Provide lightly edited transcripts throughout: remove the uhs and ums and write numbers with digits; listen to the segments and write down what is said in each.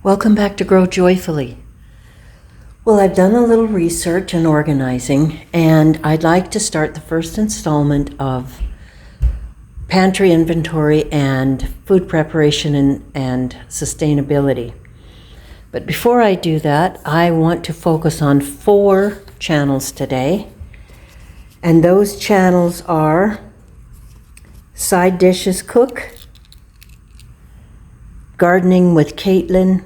Welcome back to Grow Joyfully. Well, I've done a little research and organizing, and I'd like to start the first installment of pantry inventory and food preparation and sustainability. But before I do that, I want to focus on 4 channels today. And those channels are Side Dishes Cook, Gardening with Caitlin,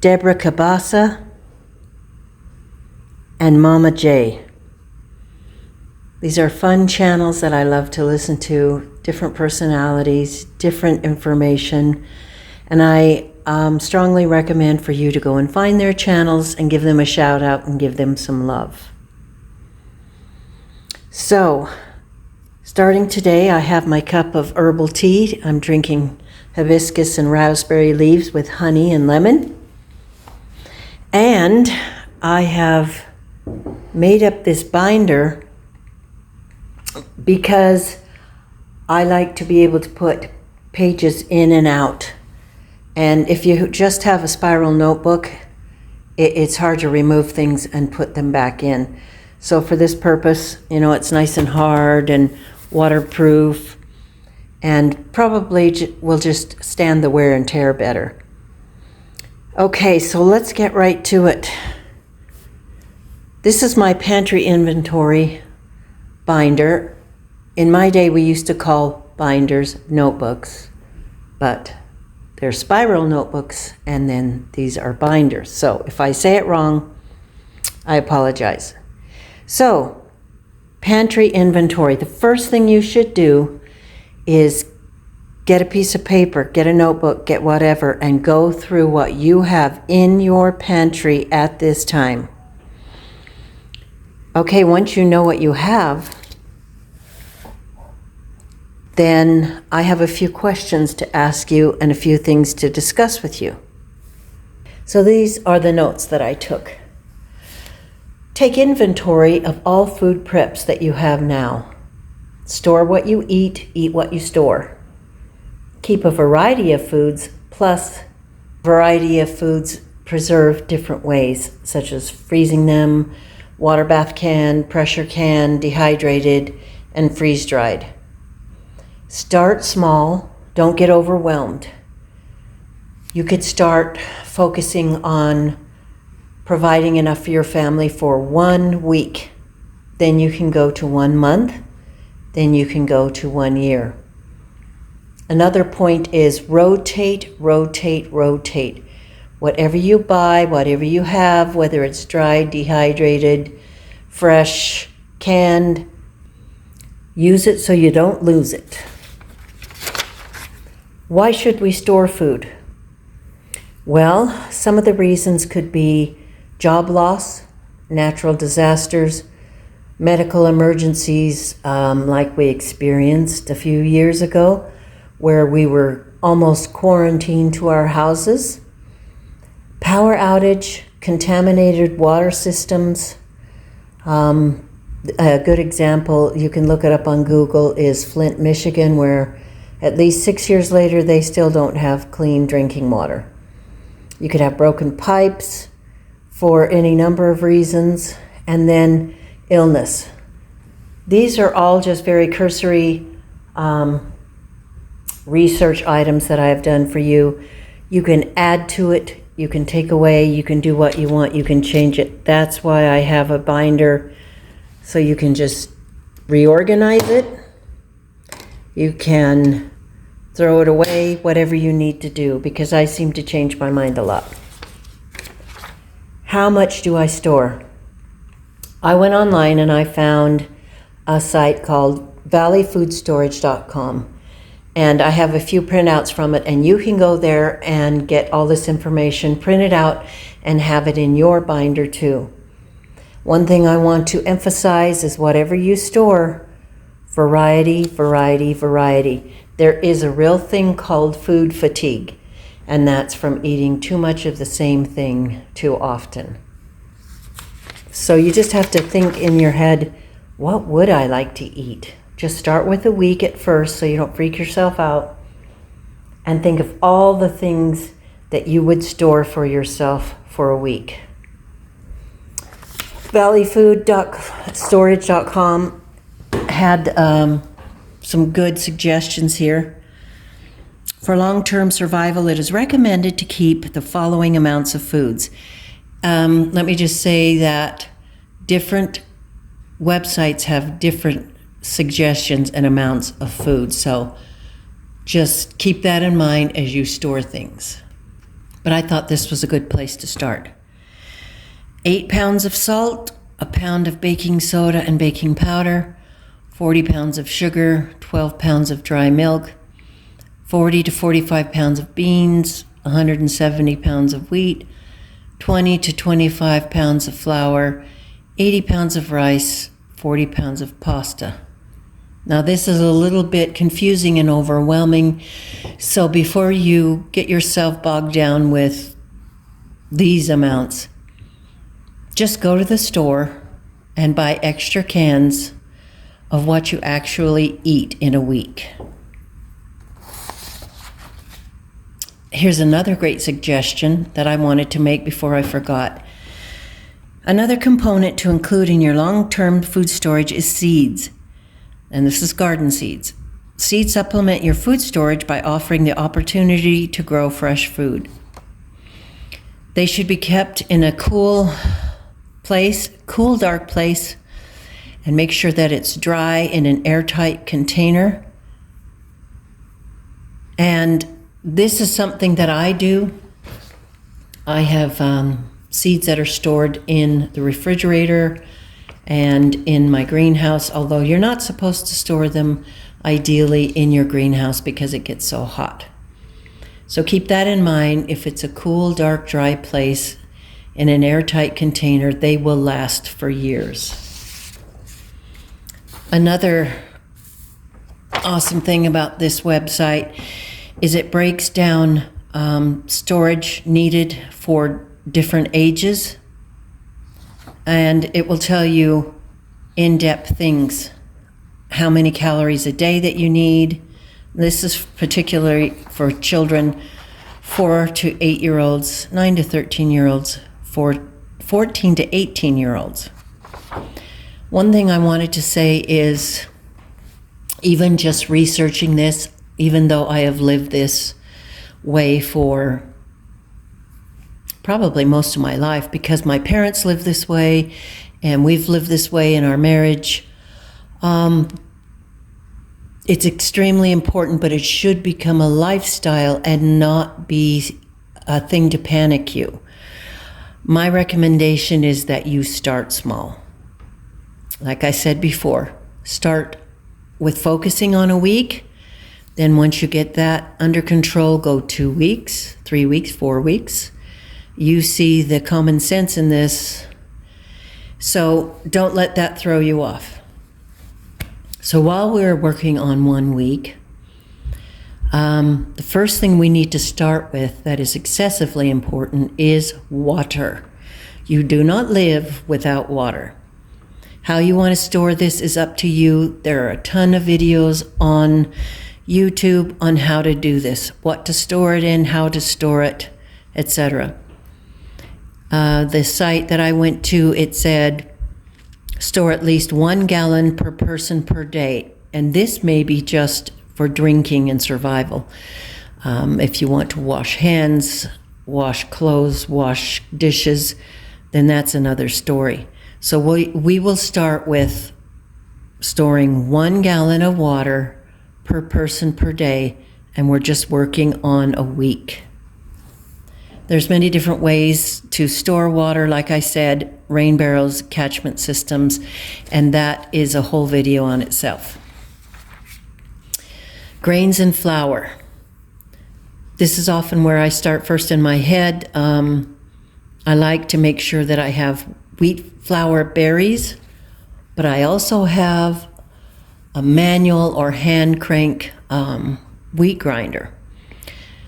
Deborah Cabasa, and Mama J. These are fun channels that I love to listen to, different personalities, different information, and I strongly recommend for you to go and find their channels and give them a shout out and give them some love. So, starting today, I have my cup of herbal tea. I'm drinking hibiscus and raspberry leaves with honey and lemon. And I have made up this binder because I like to be able to put pages in and out. And if you just have a spiral notebook, it's hard to remove things and put them back in. So for this purpose, it's nice and hard and waterproof, and probably will just stand the wear and tear better. Okay, so let's get right to it. This is my pantry inventory binder. In my day, we used to call binders notebooks, but they're spiral notebooks, and then these are binders. So if I say it wrong, I apologize. So, pantry inventory. The first thing you should do is get a piece of paper, get a notebook, get whatever, and go through what you have in your pantry at this time. Okay, once you know what you have, then I have a few questions to ask you and a few things to discuss with you. So these are the notes that I took. Take inventory of all food preps that you have now. Store what you eat what you store. Keep a variety of foods, plus variety of foods preserved different ways, such as freezing them, water bath can, pressure can, dehydrated, and freeze-dried. Start small, don't get overwhelmed. You could start focusing on providing enough for your family for 1 week. Then you can go to 1 month, then you can go to 1 year. Another point is rotate. Whatever you buy, whatever you have, whether it's dried, dehydrated, fresh, canned, use it so you don't lose it. Why should we store food? Well, some of the reasons could be job loss, natural disasters, medical emergencies like we experienced a few years ago, where we were almost quarantined to our houses. Power outage, contaminated water systems. A good example, you can look it up on Google, is Flint, Michigan, where at least 6 years later, they still don't have clean drinking water. You could have broken pipes for any number of reasons, and then illness. These are all just very cursory research items that I've done for you. You can add to it, you can take away, you can do what you want, you can change it. That's why I have a binder, so you can just reorganize it. You can throw it away, whatever you need to do, because I seem to change my mind a lot. How much do I store? I went online and I found a site called valleyfoodstorage.com. And I have a few printouts from it, and you can go there and get all this information printed out and have it in your binder too. One thing I want to emphasize is whatever you store, variety. There is a real thing called food fatigue, and that's from eating too much of the same thing too often. So you just have to think in your head, what would I like to eat? Just start with a week at first so you don't freak yourself out. and think of all the things that you would store for yourself for a week. Valleyfoodstorage.com had some good suggestions here. For long-term survival, it is recommended to keep the following amounts of foods. Let me just say that different websites have different suggestions and amounts of food, so just keep that in mind as you store things. But I thought this was a good place to start. 8 pounds of salt, a pound of baking soda and baking powder, 40 pounds of sugar, 12 pounds of dry milk, 40 to 45 pounds of beans, 170 pounds of wheat, 20 to 25 pounds of flour, 80 pounds of rice, 40 pounds of pasta. Now this is a little bit confusing and overwhelming, so before you get yourself bogged down with these amounts, just go to the store and buy extra cans of what you actually eat in a week. Here's another great suggestion that I wanted to make before I forgot. Another component to include in your long-term food storage is seeds. And this is garden seeds. Seeds supplement your food storage by offering the opportunity to grow fresh food. They should be kept in a cool, dark place, and make sure that it's dry in an airtight container. And this is something that I do. I have seeds that are stored in the refrigerator and in my greenhouse, although you're not supposed to store them ideally in your greenhouse because it gets so hot. So keep that in mind. If it's a cool, dark, dry place in an airtight container, they will last for years. Another awesome thing about this website is it breaks down storage needed for different ages, and it will tell you in-depth things, how many calories a day that you need. This is particularly for children, 4 to 8-year-olds, 9 to 13-year-olds, 14 to 18-year-olds. One thing I wanted to say is, even just researching this, even though I have lived this way for probably most of my life, because my parents lived this way and we've lived this way in our marriage, it's extremely important, but it should become a lifestyle and not be a thing to panic you. My recommendation is that you start small. Like I said before, start with focusing on a week. Then once you get that under control, go 2 weeks, 3 weeks, 4 weeks. You see the common sense in this, so don't let that throw you off. So while we're working on 1 week, the first thing we need to start with that is excessively important is water. You do not live without water. How you want to store this is up to you. There are a ton of videos on YouTube on how to do this, what to store it in, how to store it, etc. The site that I went to, it said store at least 1 gallon per person per day. And this may be just for drinking and survival. If you want to wash hands, wash clothes, wash dishes, then that's another story. So we will start with storing 1 gallon of water per person per day, and we're just working on a week. There's many different ways to store water, like I said, rain barrels, catchment systems, and that is a whole video on itself. Grains and flour. This is often where I start first in my head. I like to make sure that I have wheat flour berries, but I also have a manual or hand crank wheat grinder.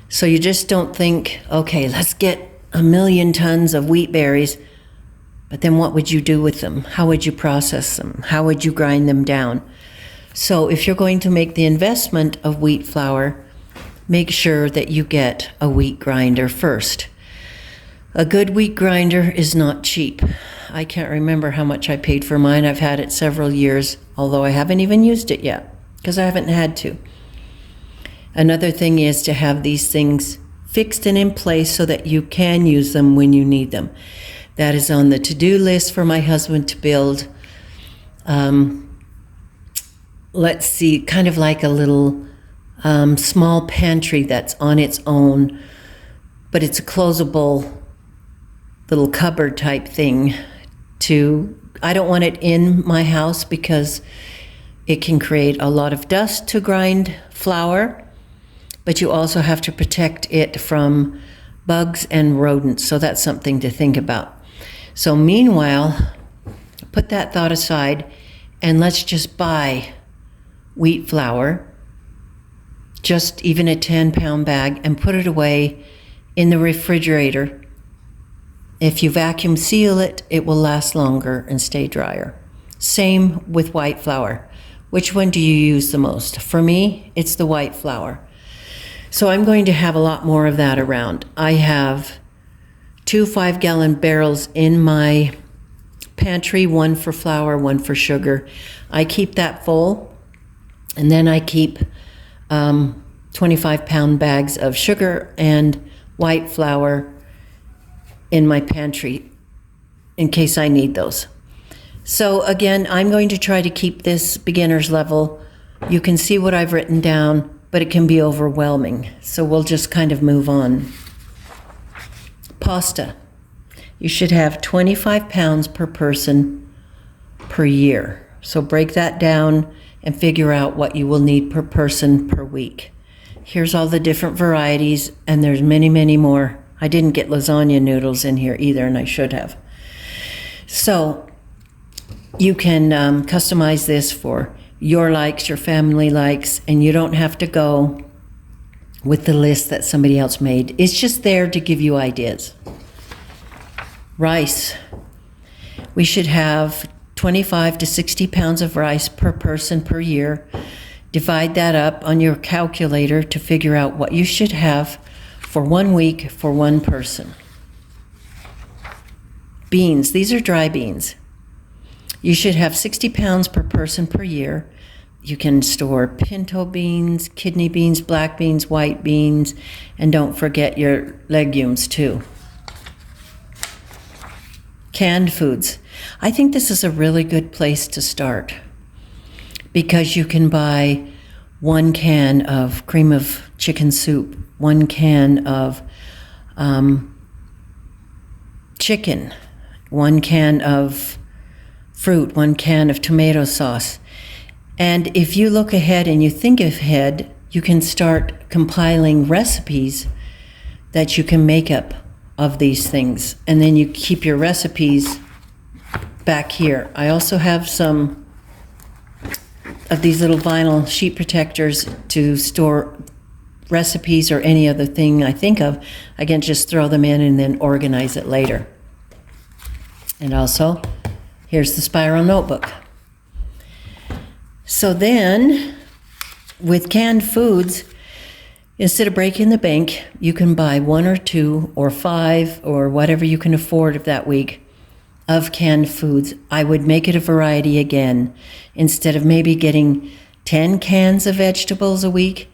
So you just don't think, okay, let's get 1 million tons of wheat berries, but then what would you do with them? How would you process them? How would you grind them down? So if you're going to make the investment of wheat flour, make sure that you get a wheat grinder first. A good wheat grinder is not cheap. I can't remember how much I paid for mine. I've had it several years, although I haven't even used it yet because I haven't had to. Another thing is to have these things fixed and in place so that you can use them when you need them. That is on the to-do list for my husband to build. Let's see, kind of like a little small pantry that's on its own, but it's a closable little cupboard type thing. I don't want it in my house because it can create a lot of dust to grind flour, but you also have to protect it from bugs and rodents, so that's something to think about. So meanwhile, put that thought aside and let's just buy wheat flour, just even a 10-pound bag, and put it away in the refrigerator. If you vacuum seal it, it will last longer and stay drier. Same with white flour. Which one do you use the most? For me, it's the white flour. So I'm going to have a lot more of that around. I have 2 5-gallon barrels in my pantry, one for flour, one for sugar. I keep that full, and then I keep 25-pound bags of sugar and white flour in my pantry in case I need those. So again, I'm going to try to keep this beginner's level. You can see what I've written down, but it can be overwhelming. So we'll just kind of move on. Pasta. You should have 25 pounds per person per year. So break that down and figure out what you will need per person per week. Here's all the different varieties, and there's many, many more. I didn't get lasagna noodles in here either, and I should have. So you can customize this for your likes, your family likes, and you don't have to go with the list that somebody else made. It's just there to give you ideas. Rice. We should have 25 to 60 pounds of rice per person per year. Divide that up on your calculator to figure out what you should have for 1 week for one person. Beans. These are dry beans. You should have 60 pounds per person per year. You can store pinto beans, kidney beans, black beans, white beans, and don't forget your legumes too. Canned foods. I think this is a really good place to start because you can buy 1 can of cream of chicken soup, 1 can of chicken, 1 can of fruit, 1 can of tomato sauce. And if you look ahead and you think ahead, you can start compiling recipes that you can make up of these things. And then you keep your recipes back here. I also have some of these little vinyl sheet protectors to store recipes or any other thing I think of. I can just throw them in and then organize it later. And also, here's the spiral notebook. So then, with canned foods, instead of breaking the bank, you can buy 1 or 2 or 5 or whatever you can afford of that week of canned foods. I would make it a variety again. Instead of maybe getting 10 cans of vegetables a week,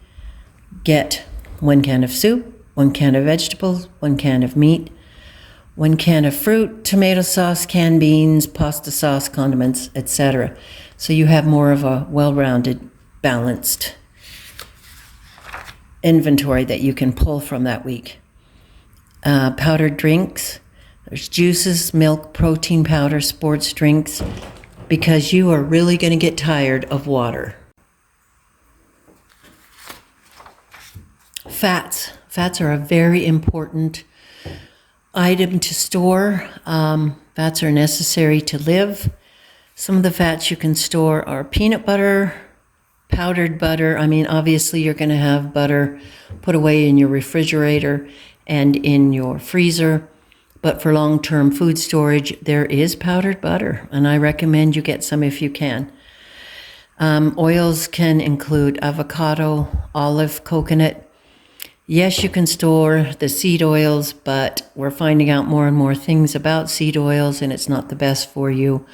get 1 can of soup, 1 can of vegetables, 1 can of meat, 1 can of fruit, tomato sauce, canned beans, pasta sauce, condiments, etc. So you have more of a well-rounded, balanced inventory that you can pull from that week. Powdered drinks. There's juices, milk, protein powder, sports drinks, because you are really going to get tired of water. Fats. Fats are a very important item to store. Fats are necessary to live. Some of the fats you can store are peanut butter, powdered butter. I mean, obviously you're going to have butter put away in your refrigerator and in your freezer. But for long-term food storage, there is powdered butter, and I recommend you get some if you can. Oils can include avocado, olive, coconut, Yes, you can store the seed oils, but we're finding out more and more things about seed oils, and it's not the best for you.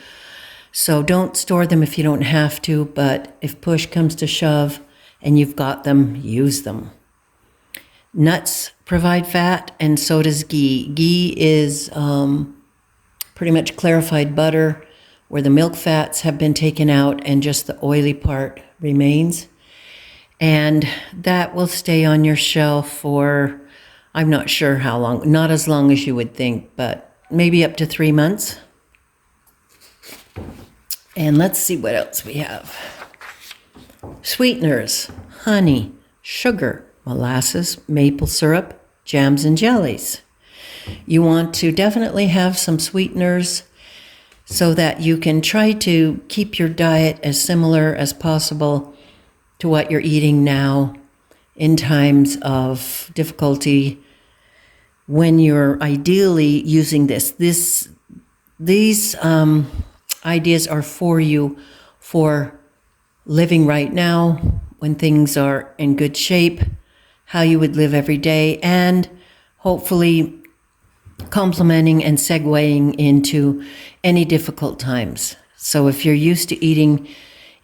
So don't store them if you don't have to, but if push comes to shove and you've got them, use them. Nuts provide fat, and so does ghee. Ghee is pretty much clarified butter where the milk fats have been taken out and just the oily part remains. And that will stay on your shelf for, I'm not sure how long, not as long as you would think, but maybe up to 3 months. And let's see what else we have. Sweeteners, honey, sugar, molasses, maple syrup, jams and jellies. You want to definitely have some sweeteners so that you can try to keep your diet as similar as possible to what you're eating now in times of difficulty when you're ideally using this. These ideas are for you for living right now when things are in good shape, how you would live every day, and hopefully complementing and segueing into any difficult times. So if you're used to eating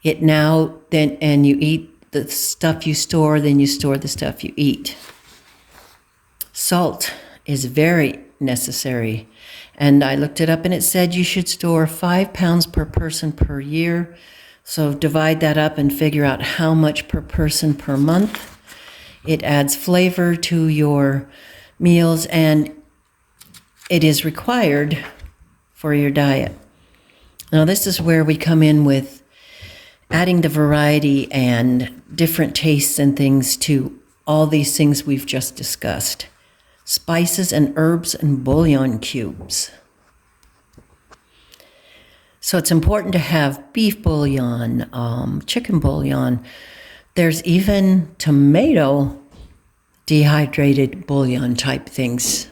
it now, then and you eat the stuff you store, then you store the stuff you eat. Salt is very necessary. And I looked it up and it said you should store 5 pounds per person per year. So divide that up and figure out how much per person per month. It adds flavor to your meals and it is required for your diet. Now this is where we come in with adding the variety and different tastes and things to all these things we've just discussed. Spices and herbs and bouillon cubes. So it's important to have beef bouillon, chicken bouillon. There's even tomato dehydrated bouillon type things.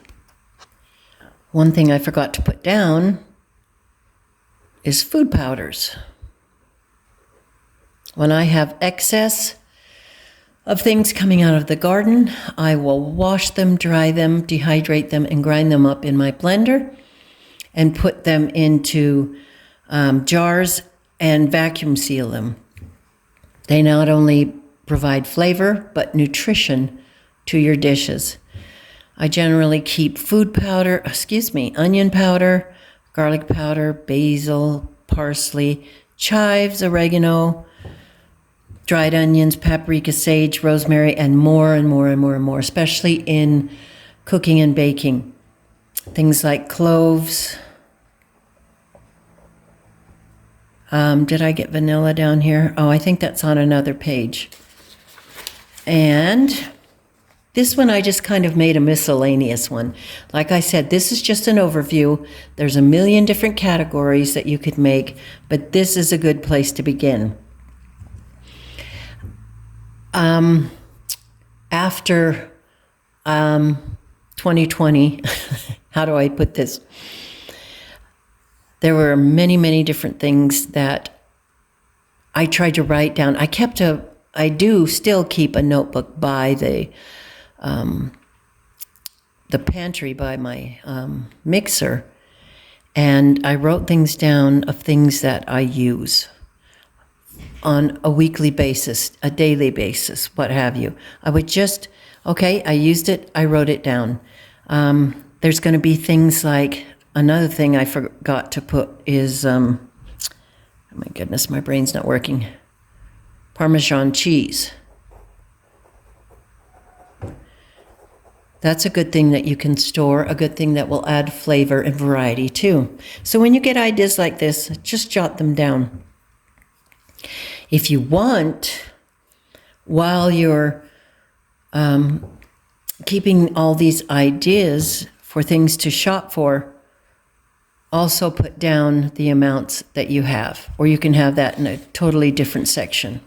One thing I forgot to put down is food powders. When I have excess of things coming out of the garden, I will wash them, dry them, dehydrate them, and grind them up in my blender and put them into jars and vacuum seal them. They not only provide flavor, but nutrition to your dishes. I generally keep onion powder, garlic powder, basil, parsley, chives, oregano, dried onions, paprika, sage, rosemary, and more and more and more and more, especially in cooking and baking. Things like cloves. Did I get vanilla down here? Oh, I think that's on another page. And this one I just kind of made a miscellaneous one. Like I said, this is just an overview. There's a million different categories that you could make, but this is a good place to begin. After 2020, how do I put this? There were many, many different things that I tried to write down. I do still keep a notebook by the pantry by my mixer, and I wrote things down of things that I use on a weekly basis, a daily basis, what have you. I would just, I used it, I wrote it down. There's going to be things like, another thing I forgot to put is, oh my goodness, my brain's not working, Parmesan cheese. That's a good thing that you can store, a good thing that will add flavor and variety too. So when you get ideas like this, just jot them down. If you want, while you're keeping all these ideas for things to shop for, also put down the amounts that you have, or you can have that in a totally different section.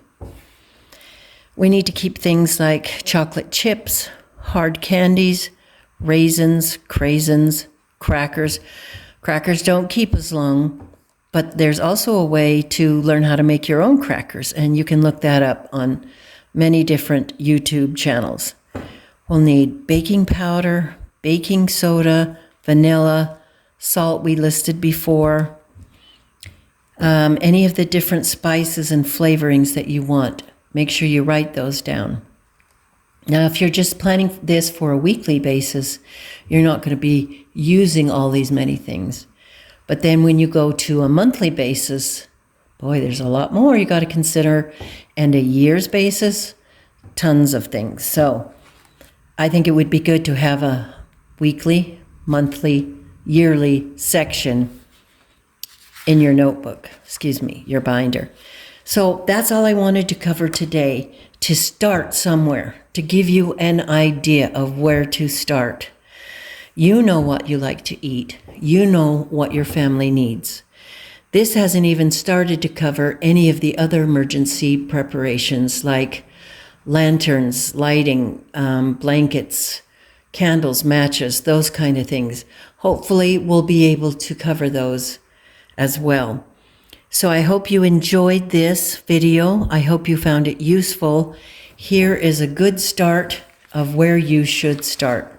We need to keep things like chocolate chips, hard candies, raisins, craisins, crackers. Crackers don't keep as long, but there's also a way to learn how to make your own crackers, and you can look that up on many different YouTube channels. We'll need baking powder, baking soda, vanilla, salt we listed before, any of the different spices and flavorings that you want. Make sure you write those down. Now, if you're just planning this for a weekly basis, you're not going to be using all these many things. But then when you go to a monthly basis, boy, there's a lot more you got to consider. And a year's basis, tons of things. So I think it would be good to have a weekly, monthly, yearly section in your notebook, your binder. So that's all I wanted to cover today, to start somewhere, to give you an idea of where to start. You know what you like to eat. You know what your family needs. This hasn't even started to cover any of the other emergency preparations like lanterns, lighting, blankets, candles, matches, those kind of things. Hopefully we'll be able to cover those as well. So I hope you enjoyed this video. I hope you found it useful. Here is a good start of where you should start.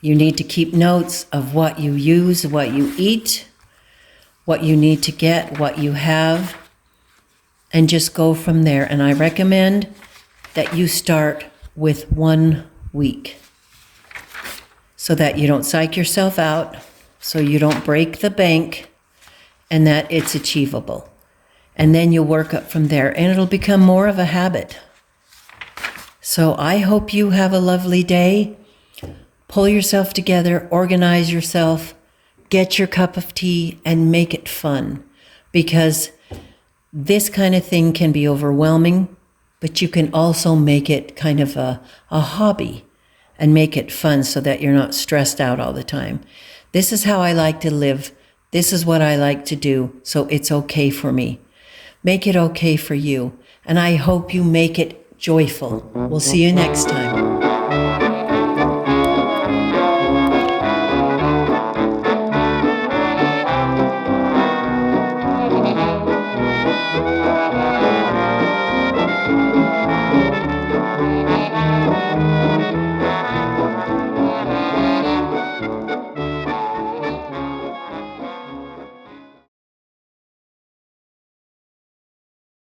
You need to keep notes of what you use, what you eat, what you need to get, what you have, and just go from there. And I recommend that you start with 1 week so that you don't psych yourself out, so you don't break the bank, and that it's achievable. And then you'll work up from there, and it'll become more of a habit. So I hope you have a lovely day. Pull yourself together, organize yourself, get your cup of tea, and make it fun. Because this kind of thing can be overwhelming, but you can also make it kind of a hobby and make it fun so that you're not stressed out all the time. This is how I like to live. This is what I like to do, so it's okay for me. Make it okay for you, and I hope you make it joyful. We'll see you next time.